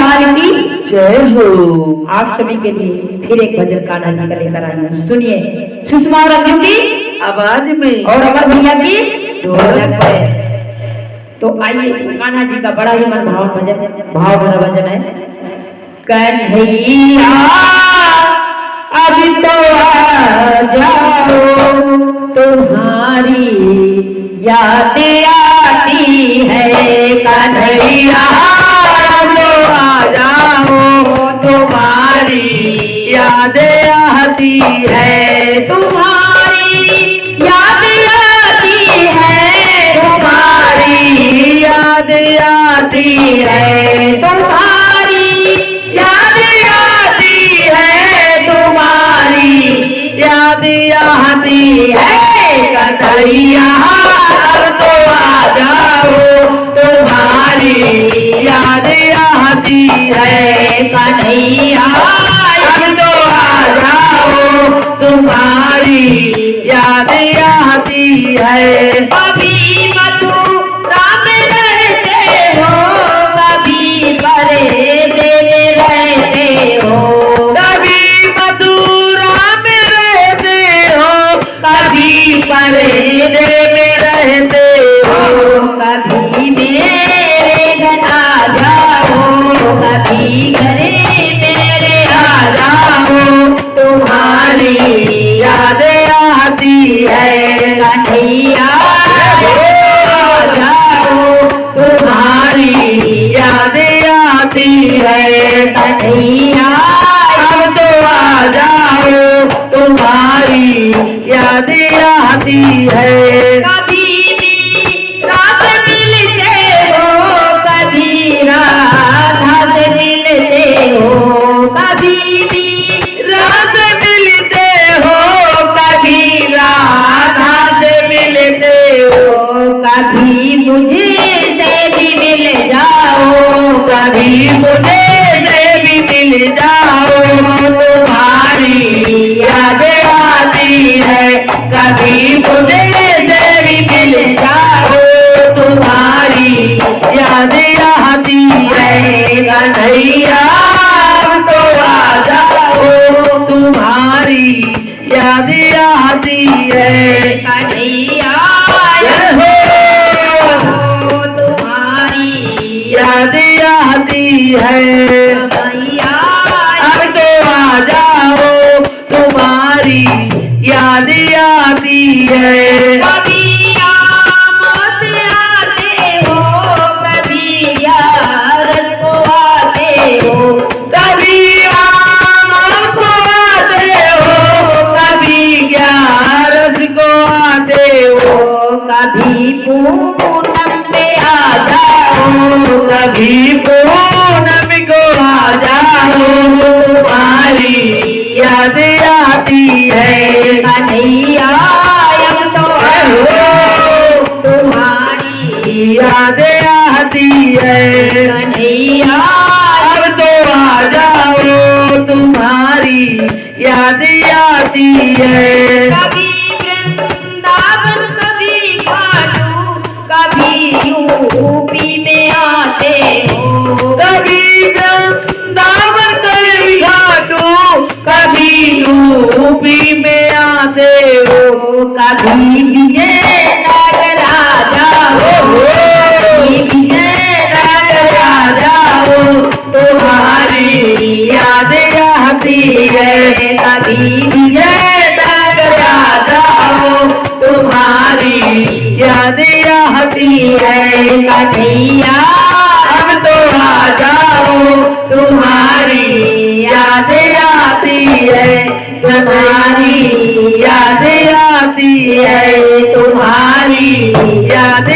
लाल की जय हो। आप सभी के लिए फिर एक भजन कान्हा जी का लेकर आई हूँ। सुनिए सुषमा और अर्जुन की आवाज में और अमर भैया की ढोलक में। तो आइए कान्हा जी का बड़ा ही मन भाव भरा भजन है। कन्हैया अभी तो आ जाओ, तुम्हारी याद आती है। कन्हैया तो आ जाओ, तुम्हारी याद आती है। तुम्हारी याद आती है, तुम्हारी याद आती है। तुम्हारी याद आती है, तुम्हारी याद आती है। कन्हैया तो आ जाओ, तुम्हारी याद आती है। कन्हैया तो आ जाओ, तुम्हारी याद आती है। कभी मथुरा में रहते हो, कभी परदे में रहते हो। कभी मथुरा में रहते हो, कभी परदे में रहते हो। कभी मेरे घर आ जाओ, कभी घरे मेरे आ जाओ। तुम्हारी याद आती है। कन्हैया आ जाओ, तुम्हारी याद आती है। कन्हैया अब तो आ जाओ, तुम्हारी याद आती है। कभी भी रात मिलते हो, कभी रात मिलते हो। कभी भी रात मिलते हो, कभी रात मिलते हो। कभी मुझे से भी मिल जाओ, कभी मुझे से भी मिल जाओ। तुम्हारी याद आती है। कभी मुझे से भी मिल जाओ, तुम्हारी याद आती है। कन्हैया तो आ जाओ, तुम्हारी याद आती है। कन्हैया जय हो, तुम्हारी याद आती है। कन्हैया अब तो आ जाओ, तुम्हारी याद आती है। कभी आमद आते हो, कभी यारत को आते हो। कभी आम को आते हो, कभी ग्यारस को आते हो। कभी पूनम पे आ जाओ, कभी पूनम को आ जाओ। तुम्हारी याद आती है। कन्हैया अब तो हो, तुम्हारी याद आती है। कन्हैया अब तो आ जाओ, तुम्हारी याद आती है। कभी वृंदावन कभी खाटू, कभी यूपी में आते हो। कभी वृंदावन कभी घाटू, कभी यूपी में आते हो। कभी विजयनगर आ जाओ, कभी विजयनगर आ जाओ। तुम्हारी याद आती है। कभी विजयनगर आ जाओ, तुम्हारी याद आती है। कन्हैया अब तो आ जाओ, तुम्हारी याद आती है। तुम्हारी याद आती है। तुम्हारी याद